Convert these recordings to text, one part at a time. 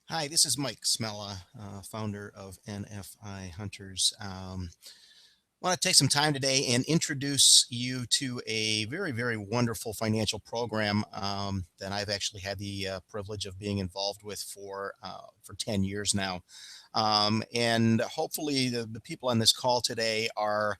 Hi, this is Mike Smela, founder of NFI Hunters. I want to take some time today and introduce you to a very, very wonderful financial program that I've actually had the privilege of being involved with for 10 years now. And hopefully, the people on this call today are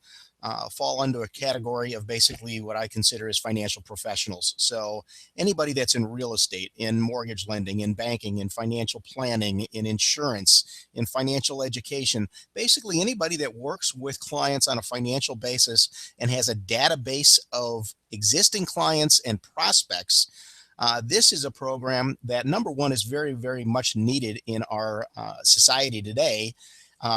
fall into a category of basically what I consider as financial professionals. So anybody that's in real estate, in mortgage lending, in banking, in financial planning, in insurance, in financial education, basically anybody that works with clients on a financial basis and has a database of existing clients and prospects. This is a program that, number one, is very, very much needed in our society today.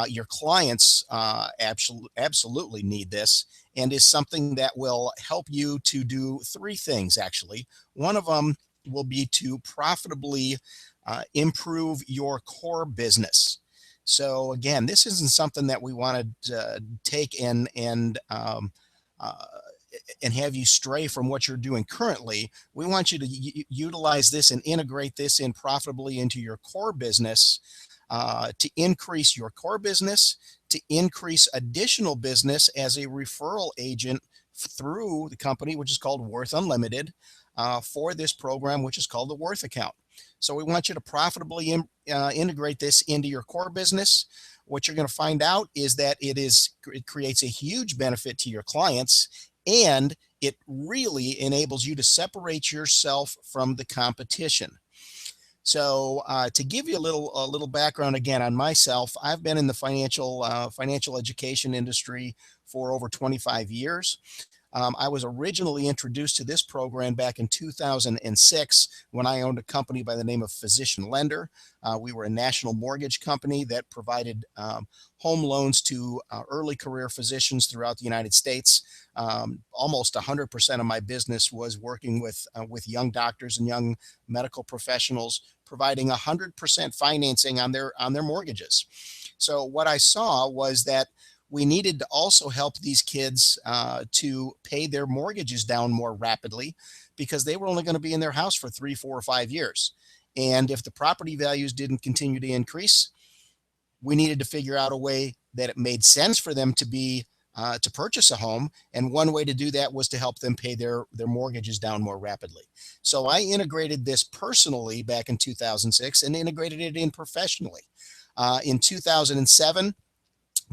Your clients absolutely need this, and is something that will help you to do three things, actually. One of them will be to profitably improve your core business. So again, this isn't something that we want to take uh, and have you stray from what you're doing currently. We want you to utilize this and integrate this in profitably into your core business, to increase your core business, to increase additional business as a referral agent through the company, which is called Worth Unlimited, for this program, which is called the Worth Account. So we want you to profitably integrate this into your core business. What you're going to find out is that it creates a huge benefit to your clients, and it really enables you to separate yourself from the competition. So to give you a little background again on myself, I've been in the financial education industry for over 25 years. I was originally introduced to this program back in 2006 when I owned a company by the name of Physician Lender. We were a national mortgage company that provided home loans to early career physicians throughout the United States. Almost 100% of my business was working with young doctors and young medical professionals, providing 100% financing on their mortgages. So what I saw was that we needed to also help these kids to pay their mortgages down more rapidly, because they were only going to be in their house for 3, 4, or 5 years. And if the property values didn't continue to increase, we needed to figure out a way that it made sense for them to purchase a home. And one way to do that was to help them pay their mortgages down more rapidly. So I integrated this personally back in 2006 and integrated it in professionally. In 2007,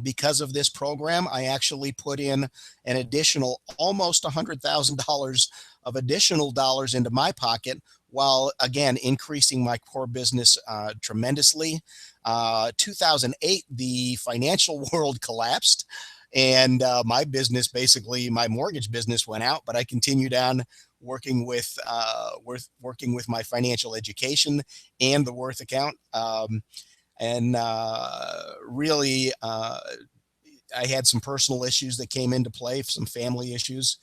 because of this program, I actually put in an additional almost $100,000 of additional dollars into my pocket, while again increasing my core business tremendously. 2008, the financial world collapsed, and my mortgage business went out, but I continued on working with my financial education and the Worth account. And really, I had some personal issues that came into play, some family issues.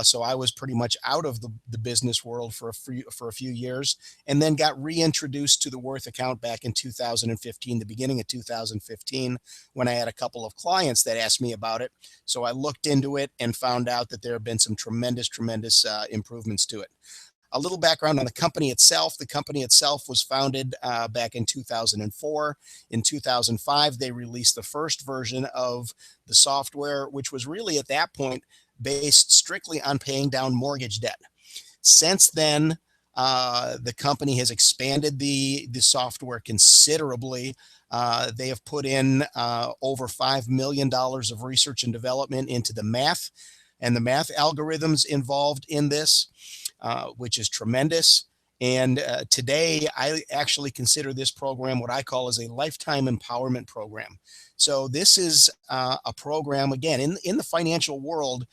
So I was pretty much out of the business world for a few years, and then got reintroduced to the Worth account back in 2015, the beginning of 2015, when I had a couple of clients that asked me about it. So I looked into it and found out that there have been some tremendous improvements to it. A little background on the company itself. The company itself was founded back in 2004. In 2005, they released the first version of the software, which was really at that point based strictly on paying down mortgage debt. Since then, the company has expanded the software considerably. They have put in over $5 million of research and development into the math and the math algorithms involved in this, which is tremendous. And today, I actually consider this program what I call as a lifetime empowerment program. So this is a program, again, in the financial world.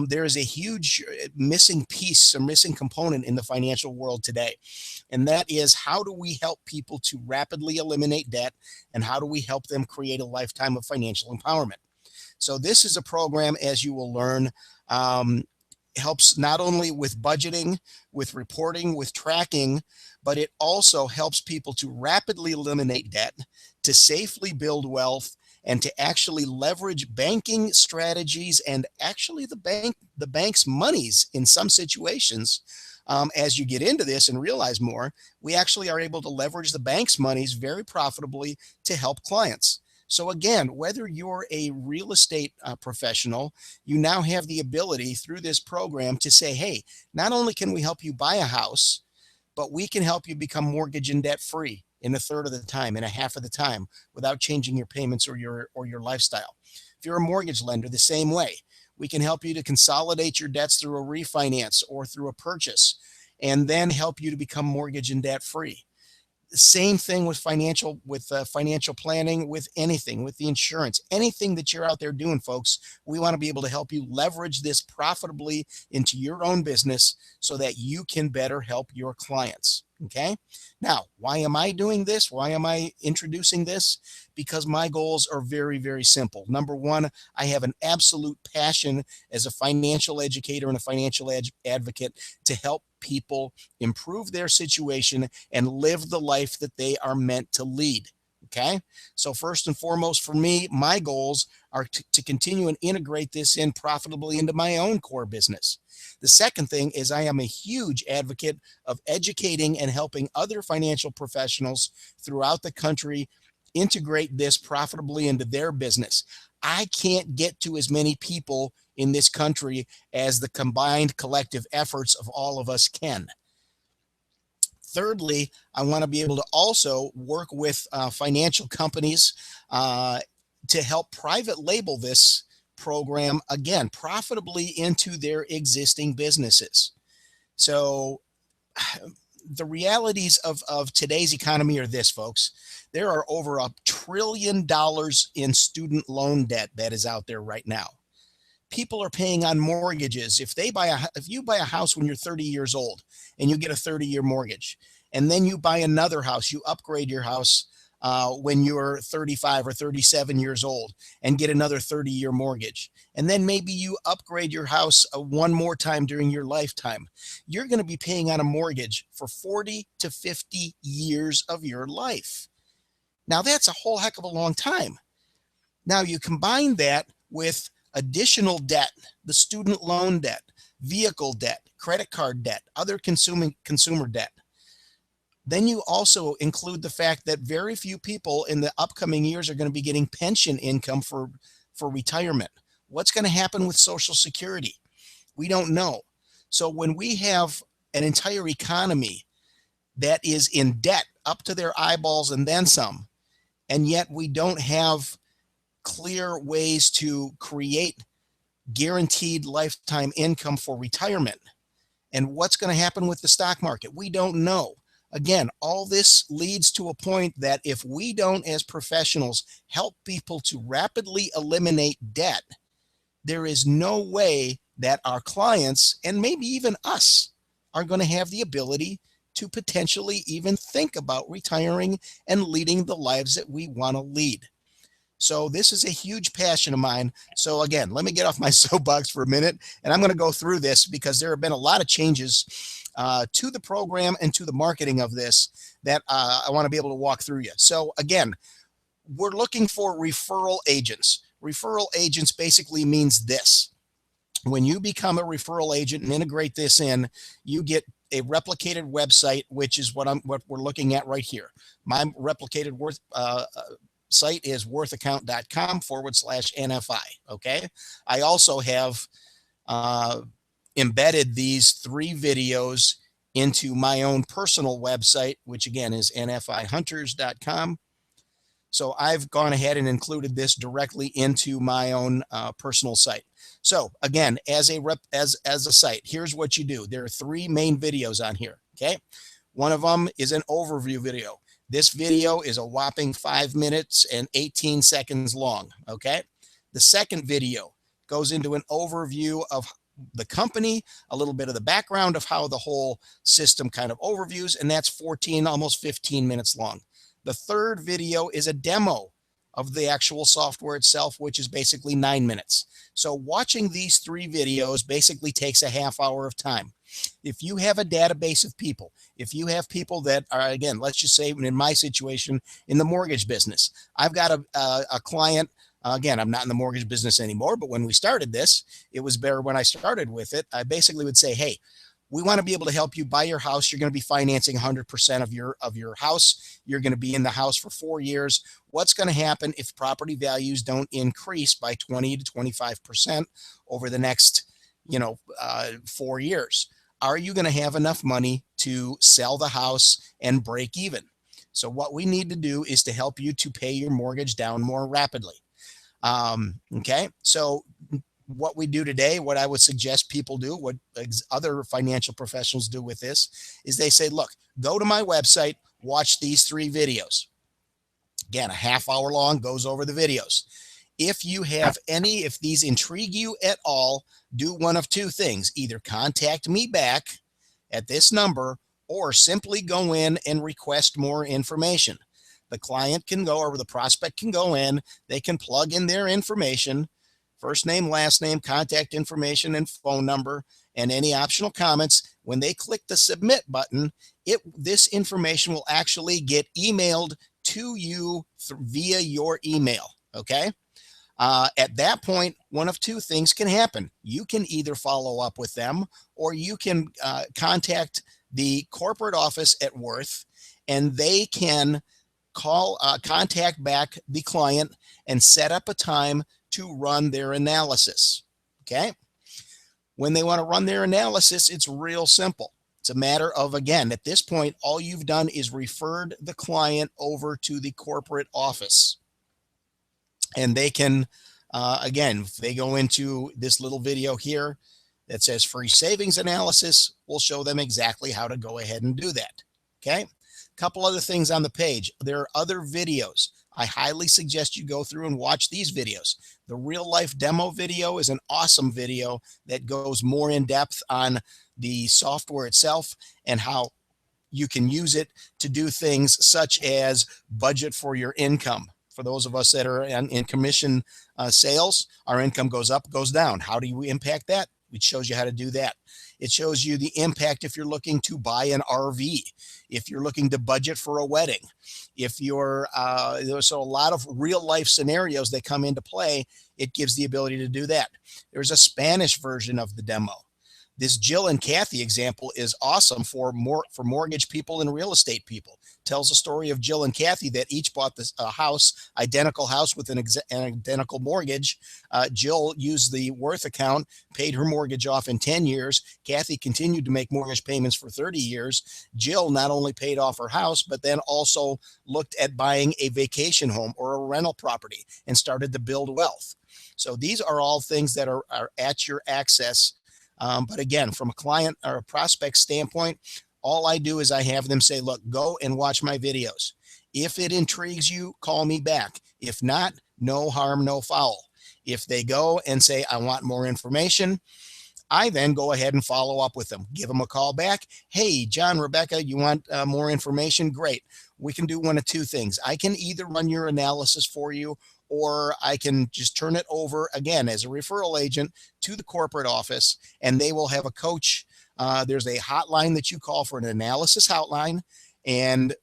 There is a huge missing piece, a missing component in the financial world today. And that is, how do we help people to rapidly eliminate debt, and how do we help them create a lifetime of financial empowerment? So this is a program, as you will learn, helps not only with budgeting, with reporting, with tracking, but it also helps people to rapidly eliminate debt, to safely build wealth, and to actually leverage banking strategies and actually the bank's monies in some situations as you get into this and realize more, we actually are able to leverage the bank's monies very profitably to help clients. So again, whether you're a real estate professional, you now have the ability through this program to say, hey, not only can we help you buy a house, but we can help you become mortgage and debt free in a third of the time, in a half of the time, without changing your payments or your lifestyle. If you're a mortgage lender, the same way. We can help you to consolidate your debts through a refinance or through a purchase, and then help you to become mortgage and debt free. Same thing with financial planning, with anything, with the insurance, anything that you're out there doing, folks. We want to be able to help you leverage this profitably into your own business so that you can better help your clients. Okay. Now, why am I doing this? Why am I introducing this? Because my goals are very, very simple. Number one, I have an absolute passion as a financial educator and a financial advocate to help people improve their situation and live the life that they are meant to lead. Okay. So first and foremost for me, my goals are to continue and integrate this in profitably into my own core business. The second thing is I am a huge advocate of educating and helping other financial professionals throughout the country integrate this profitably into their business. I can't get to as many people in this country as the combined collective efforts of all of us can. Thirdly, I want to be able to also work with financial companies to help private label this program, again, profitably into their existing businesses. So the realities of today's economy are this, folks. There are over $1 trillion in student loan debt that is out there right now. People are paying on mortgages. If you buy a house when you're 30 years old and you get a 30-year mortgage, and then you buy another house, you upgrade your house when you're 35 or 37 years old and get another 30-year mortgage. And then maybe you upgrade your house one more time during your lifetime. You're going to be paying on a mortgage for 40 to 50 years of your life. Now, that's a whole heck of a long time. Now, you combine that with additional debt, the student loan debt, vehicle debt, credit card debt, other consumer debt. Then you also include the fact that very few people in the upcoming years are going to be getting pension income for retirement. What's going to happen with Social Security? We don't know. So when we have an entire economy that is in debt up to their eyeballs and then some, and yet we don't have clear ways to create guaranteed lifetime income for retirement, and what's going to happen with the stock market, we don't know. Again, all this leads to a point that if we don't, as professionals, help people to rapidly eliminate debt, there is no way that our clients, and maybe even us, are going to have the ability to potentially even think about retiring and leading the lives that we want to lead. So this is a huge passion of mine. So again, let me get off my soapbox for a minute, and I'm going to go through this because there have been a lot of changes to the program and to the marketing of this that I want to be able to walk through you. So again, we're looking for referral agents. Referral agents basically means this. When you become a referral agent and integrate this in, you get a replicated website, which is what we're looking at right here. My replicated site is worthaccount.com/NFI. Okay. I also have embedded these 3 videos into my own personal website, which again is nfihunters.com. So I've gone ahead and included this directly into my own personal site. So again, as a site, here's what you do. There are 3 main videos on here. Okay. One of them is an overview video. This video is a whopping 5 minutes and 18 seconds long. Okay. The second video goes into an overview of the company, a little bit of the background of how the whole system kind of overviews, and that's 14, almost 15 minutes long. The third video is a demo of the actual software itself, which is basically 9 minutes. So watching these 3 videos basically takes a half hour of time. If you have a database of people, if you have people that are, again, let's just say in my situation in the mortgage business, I've got a client. Again, I'm not in the mortgage business anymore, but when we started this, it was better when I started with it. I basically would say, hey, We want to be able to help you buy your house. You're going to be financing 100% of your house. You're going to be in the house for 4 years. What's going to happen if property values don't increase by 20 to 25% over the next, 4 years? Are you going to have enough money to sell the house and break even? So what we need to do is to help you to pay your mortgage down more rapidly. Okay, so what we do today, what I would suggest people do, what other financial professionals do with this, is they say, look, go to my website, watch these 3 videos. Again, a half hour long, goes over the videos. If you have any, if these intrigue you at all, do one of 2 things. Either contact me back at this number or simply go in and request more information. The client can go, or the prospect can go in, they can plug in their information, first name, last name, contact information, and phone number, and any optional comments. When they click the submit button, this information will actually get emailed to you via your email. Okay. At that point, one of 2 things can happen. You can either follow up with them, or you can contact the corporate office at Worth, and they can contact back the client and set up a time to run their analysis. Okay. When they want to run their analysis, it's real simple. It's a matter of, again, at this point, all you've done is referred the client over to the corporate office. And they can, again, if they go into this little video here that says free savings analysis, we'll show them exactly how to go ahead and do that. Okay. Couple other things on the page. There are other videos. I highly suggest you go through and watch these videos. The real life demo video is an awesome video that goes more in depth on the software itself and how you can use it to do things such as budget for your income. For those of us that are in commission sales, our income goes up, goes down. How do we impact that? It shows you how to do that. It shows you the impact if you're looking to buy an RV, if you're looking to budget for a wedding, if you're, there's a lot of real life scenarios that come into play. It gives the ability to do that. There's a Spanish version of the demo. This Jill and Kathy example is awesome for mortgage people and real estate people. Tells a story of Jill and Kathy that each bought this identical house with an identical mortgage. Jill used the Worth account, paid her mortgage off in 10 years. Kathy continued to make mortgage payments for 30 years. Jill not only paid off her house, but then also looked at buying a vacation home or a rental property and started to build wealth. So these are all things that are at your access. But again, from a client or a prospect standpoint, all I do is I have them say, look, go and watch my videos. If it intrigues you, call me back. If not, no harm, no foul. If they go and say, I want more information, I then go ahead and follow up with them. Give them a call back. Hey, John, Rebecca, you want more information? Great. We can do one of 2 things. I can either run your analysis for you, or I can just turn it over, again, as a referral agent to the corporate office, and they will have a coach. There's a hotline that you call for an analysis hotline, and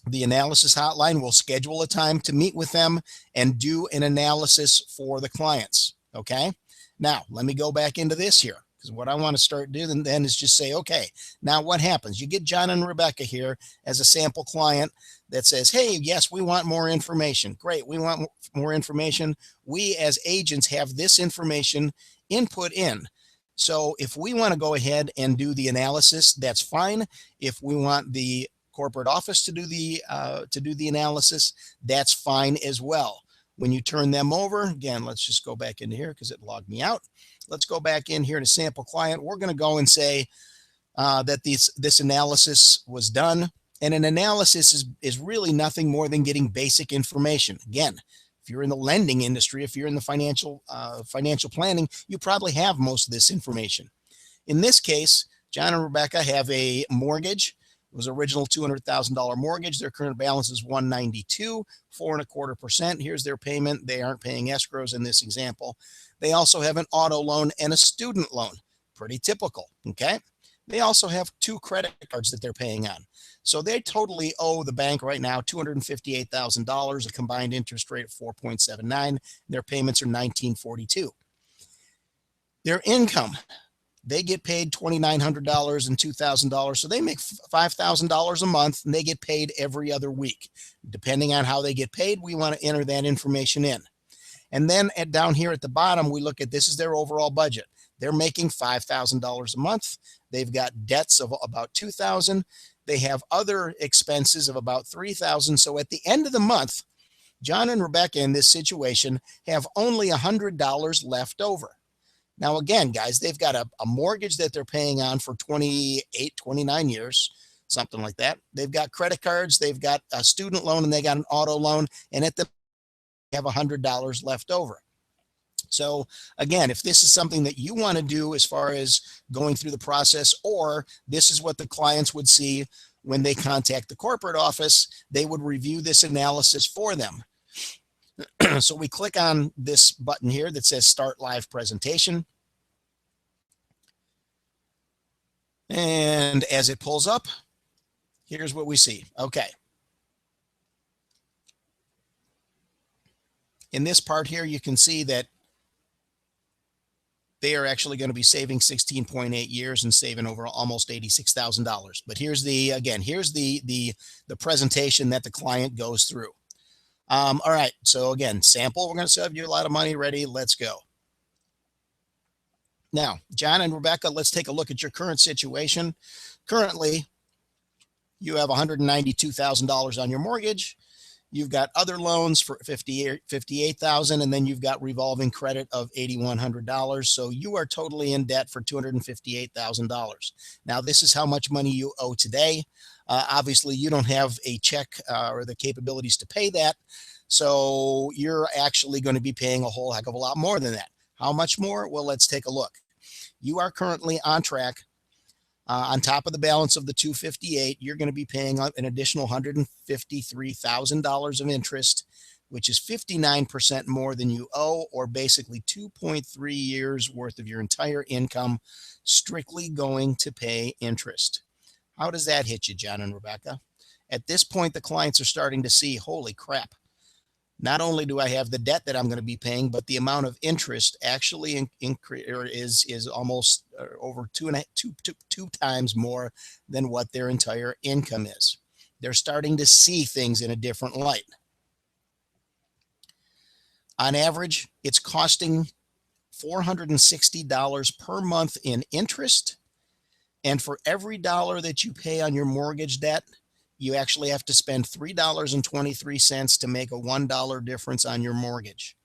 the analysis hotline will schedule a time to meet with them and do an analysis for the clients. Okay. Now, let me go back into this here, because what I want to start doing then is just say, okay, now what happens? You get John and Rebecca here as a sample client that says, hey, yes, we want more information. Great. We want more information. We as agents have this information input in. So if we want to go ahead and do the analysis, that's fine. If we want the corporate office to do the analysis, that's fine as well. When you turn them over, again, let's just go back into here because it logged me out. Let's go back in here to sample client. We're going to go and say that this analysis was done. And an analysis is really nothing more than getting basic information. Again, if you're in the lending industry, if you're in the financial planning, you probably have most of this information. In this case, John and Rebecca have a mortgage. It was original $200,000 mortgage. Their current balance is $192, 4.25%. Here's their payment. They aren't paying escrows in this example. They also have an auto loan and a student loan. Pretty typical. Okay. They also have 2 credit cards that they're paying on. So they totally owe the bank right now $258,000, a combined interest rate of 4.79. Their payments are $1942. Their income. They get paid $2,900 and $2,000. So they make $5,000 a month and they get paid every other week. Depending on how they get paid, we want to enter that information in. And then down here at the bottom, we look at this is their overall budget. They're making $5,000 a month. They've got debts of about $2,000. They have other expenses of about $3,000. So at the end of the month, John and Rebecca in this situation have only $100 left over. Now, again, guys, they've got a mortgage that they're paying on for 28, 29 years, something like that. They've got credit cards, they've got a student loan, and they got an auto loan, and at the have $100 left over. So again, if this is something that you want to do as far as going through the process, or this is what the clients would see when they contact the corporate office, they would review this analysis for them. So we click on this button here that says Start Live Presentation. And as it pulls up, here's what we see. Okay. In this part here, you can see that they are actually going to be saving 16.8 years and saving over almost $86,000. But here's the, again, here's the presentation that the client goes through. All right, so again, sample, we're going to save you a lot of money. Ready? Let's go. Now, John and Rebecca, let's take a look at your current situation. Currently, you have $192,000 on your mortgage. You've got other loans for $58,000, and then you've got revolving credit of $8,100. So you are totally in debt for $258,000. Now, this is how much money you owe today. Obviously, you don't have a check or the capabilities to pay that. So you're actually going to be paying a whole heck of a lot more than that. How much more? Well, let's take a look. You are currently on track. On top of the balance of the $258,000, you're going to be paying an additional $153,000 of interest, which is 59% more than you owe, or basically 2.3 years worth of your entire income strictly going to pay interest. How does that hit you, John and Rebecca? At this point, the clients are starting to see, holy crap. Not only do I have the debt that I'm going to be paying, but the amount of interest actually is almost over two times more than what their entire income is. They're starting to see things in a different light. On average, it's costing $460 per month in interest. And for every dollar that you pay on your mortgage debt, you actually have to spend $3.23 to make a $1 difference on your mortgage.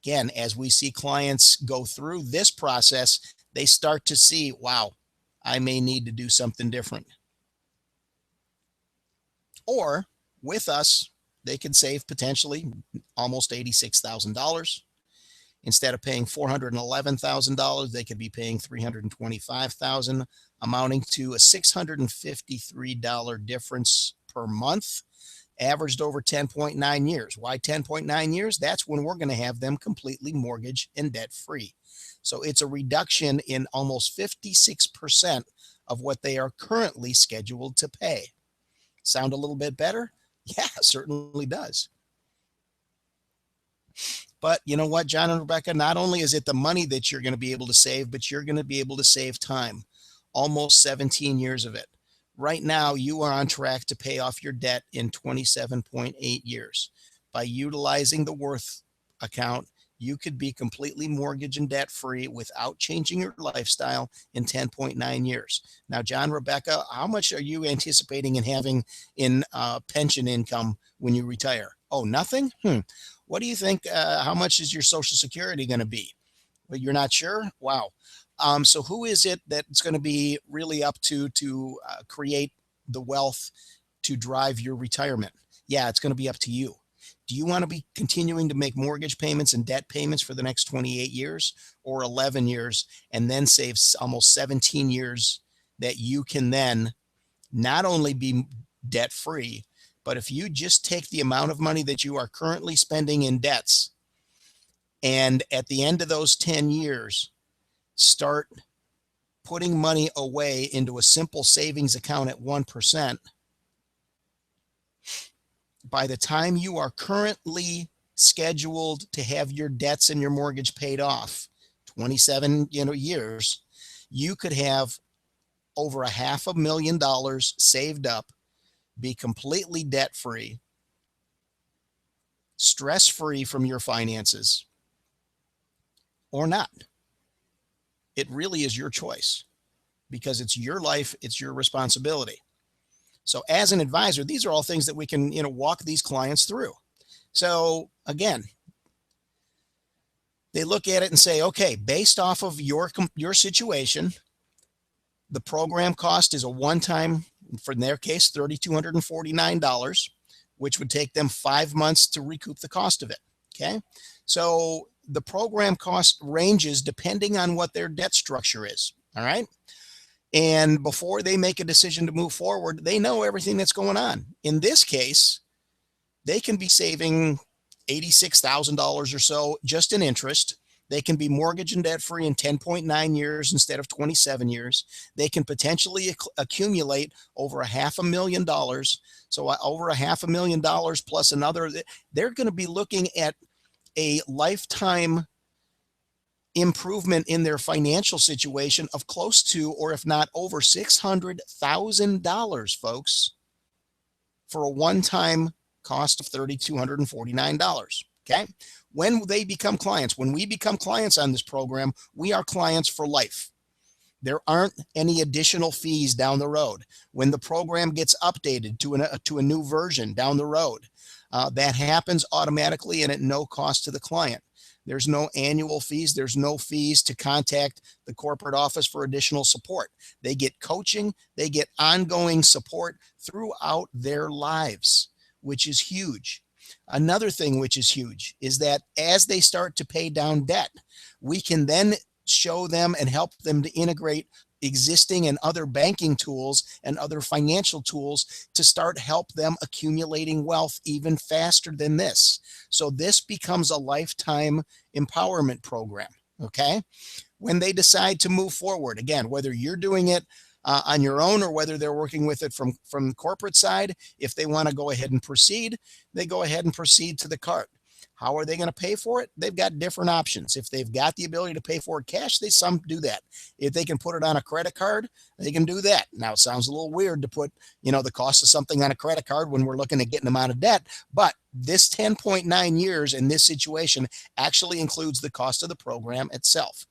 Again, as we see clients go through this process, they start to see, wow, I may need to do something different. Or with us, they can save potentially almost $86,000. Instead of paying $411,000, they could be paying $325,000, amounting to a $653 difference per month, averaged over 10.9 years. Why 10.9 years? That's when we're going to have them completely mortgage and debt free. So it's a reduction in almost 56% of what they are currently scheduled to pay. Sound a little bit better? Yeah, it certainly does. But you know what, John and Rebecca, not only is it the money that you're going to be able to save, but you're going to be able to save time, almost 17 years of it. Right now, you are on track to pay off your debt in 27.8 years. By utilizing the Worth account, you could be completely mortgage and debt free without changing your lifestyle in 10.9 years. Now, John, Rebecca, how much are you anticipating in having in pension income when you retire? Oh, nothing? What do you think? How much is your Social Security going to be? Well, you're not sure? Wow. So who is it that's going to be really up to create the wealth to drive your retirement? Yeah, it's going to be up to you. Do you want to be continuing to make mortgage payments and debt payments for the next 28 years or 11 years and then save almost 17 years that you can then not only be debt free, but if you just take the amount of money that you are currently spending in debts and at the end of those 10 years, start putting money away into a simple savings account at 1%, by the time you are currently scheduled to have your debts and your mortgage paid off, 27 years, you could have over $500,000 saved up, be completely debt-free, stress-free from your finances, or not. It really is your choice because it's your life, it's your responsibility. So as an advisor, these are all things that we can, walk these clients through. So again, they look at it and say, okay, based off of your situation, the program cost is a one-time, for in their case, $3,249, which would take them 5 months to recoup the cost of it. Okay. So the program cost ranges depending on what their debt structure is. All right. And before they make a decision to move forward, they know everything that's going on. In this case, they can be saving $86,000 or so just in interest. They can be mortgage and debt free in 10.9 years instead of 27 years. They can potentially accumulate over $500,000. So over $500,000 plus another, they're going to be looking at a lifetime improvement in their financial situation of close to, or if not over $600,000, folks, for a one-time cost of $3,249. Okay. When they become clients, when we become clients on this program, we are clients for life. There aren't any additional fees down the road. When the program gets updated to a new version down the road, that happens automatically and at no cost to the client. There's no annual fees. There's no fees to contact the corporate office for additional support. They get coaching. They get ongoing support throughout their lives, which is huge. Another thing which is huge is that as they start to pay down debt, we can then show them and help them to integrate existing and other banking tools and other financial tools to start help them accumulating wealth even faster than this. So this becomes a lifetime empowerment program. Okay. When they decide to move forward, again, whether you're doing it on your own or whether they're working with it from the corporate side, if they want to go ahead and proceed, they go ahead and proceed to the cart. How are they going to pay for it? They've got different options. If they've got the ability to pay for it cash, some do that. If they can put it on a credit card, they can do that. Now, it sounds a little weird to put, the cost of something on a credit card when we're looking at getting them out of debt. But this 10.9 years in this situation actually includes the cost of the program itself.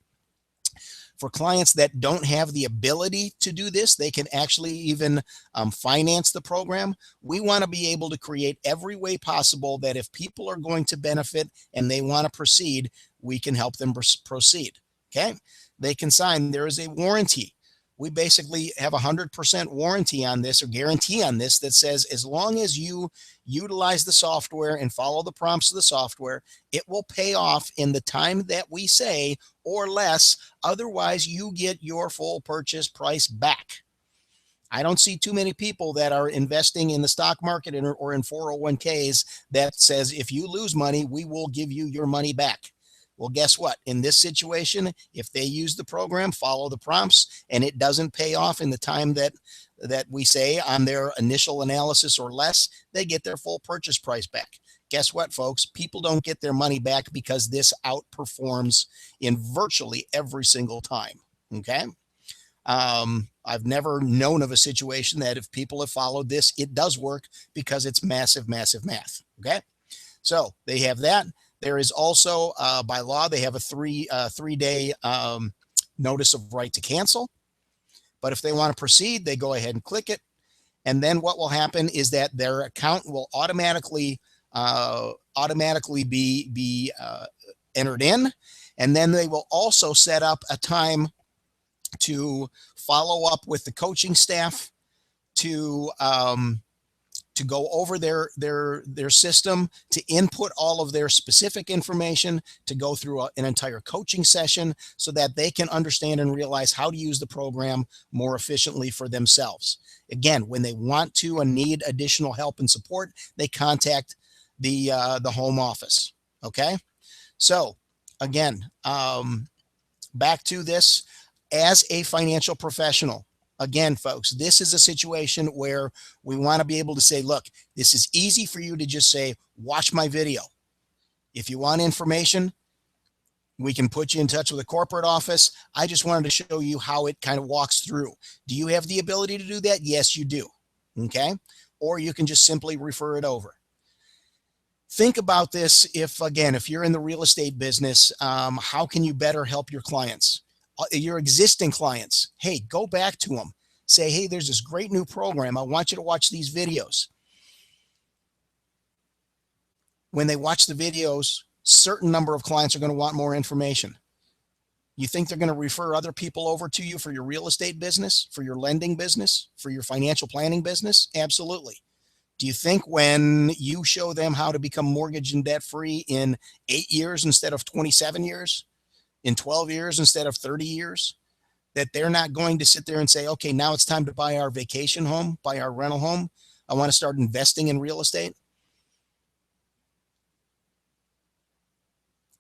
For clients that don't have the ability to do this, they can actually even finance the program. We want to be able to create every way possible that if people are going to benefit and they want to proceed, we can help them proceed. Okay. They can sign. There is a warranty. We basically have 100% warranty on this or guarantee on this that says as long as you utilize the software and follow the prompts of the software, it will pay off in the time that we say or less. Otherwise, you get your full purchase price back. I don't see too many people that are investing in the stock market or in 401ks that says if you lose money, we will give you your money back. Well, guess what? In this situation, if they use the program, follow the prompts, and it doesn't pay off in the time that we say on their initial analysis or less, they get their full purchase price back. Guess what, folks? People don't get their money back because this outperforms in virtually every single time. Okay. I've never known of a situation that if people have followed this, it does work because it's massive, massive math. Okay. So they have that. There is also, by law, they have a three-day notice of right to cancel. But if they want to proceed, they go ahead and click it. And then what will happen is that their account will automatically be entered in. And then they will also set up a time to follow up with the coaching staff to go over their system, to input all of their specific information, to go through an entire coaching session so that they can understand and realize how to use the program more efficiently for themselves. Again, when they want to and need additional help and support, they contact the home office. Okay. So again, back to this as a financial professional. Again, folks, this is a situation where we want to be able to say, look, this is easy for you to just say, watch my video. If you want information, We can put you in touch with a corporate office. I just wanted to show you how it kind of walks through. Do you have the ability to do that? Yes, you do. Okay. Or you can just simply refer it over. Think about this. If you're in the real estate business, how can you better help your clients, your existing clients? Hey, go back to them. Say, hey, there's this great new program. I want you to watch these videos. When they watch the videos, certain number of clients are going to want more information. You think they're going to refer other people over to you for your real estate business, for your lending business, for your financial planning business? Absolutely. Do you think when you show them how to become mortgage and debt free in 8 years instead of 27 years, in 12 years instead of 30 years, that they're not going to sit there and say, okay, now it's time to buy our vacation home, buy our rental home. I want to start investing in real estate.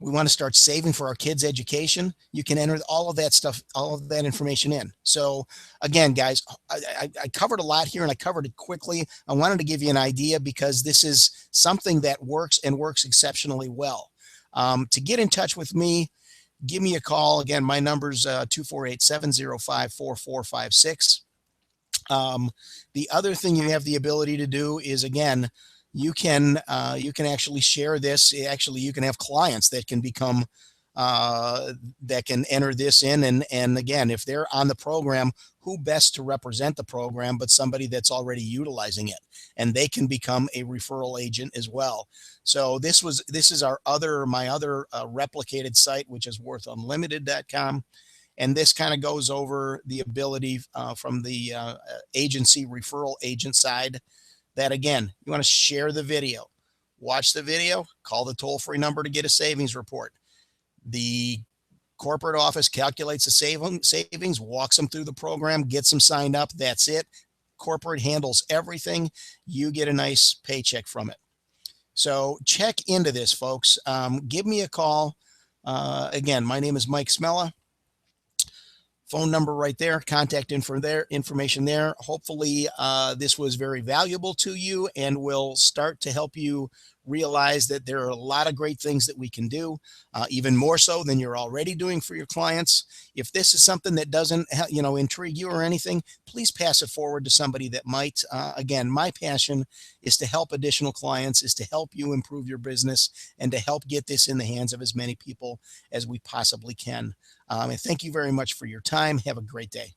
We want to start saving for our kids' education. You can enter all of that stuff, all of that information in. So again, guys, I covered a lot here and I covered it quickly. I wanted to give you an idea because this is something that works and works exceptionally well. To get in touch with me, give me a call. Again, my number's 248-705-4456. The other thing you have the ability to do is, again, you can actually share this. Actually, you can have clients that can become that can enter this in, and again, if they're on the program, who best to represent the program but somebody that's already utilizing it, and they can become a referral agent as well. So this is my other replicated site, which is worthunlimited.com. And this kind of goes over the ability from the agency referral agent side, that again, you want to share the video, watch the video, call the toll-free number to get a savings report. The corporate office calculates the savings, walks them through the program, gets them signed up. That's it. Corporate handles everything. You get a nice paycheck from it. So check into this, folks. Give me a call. Again, my name is Mike Smela. Phone number right there, contact information there. Hopefully this was very valuable to you and will start to help you realize that there are a lot of great things that we can do, even more so than you're already doing for your clients. If this is something that doesn't, intrigue you or anything, please pass it forward to somebody that might. Again, my passion is to help additional clients, is to help you improve your business, and to help get this in the hands of as many people as we possibly can. And thank you very much for your time. Have a great day.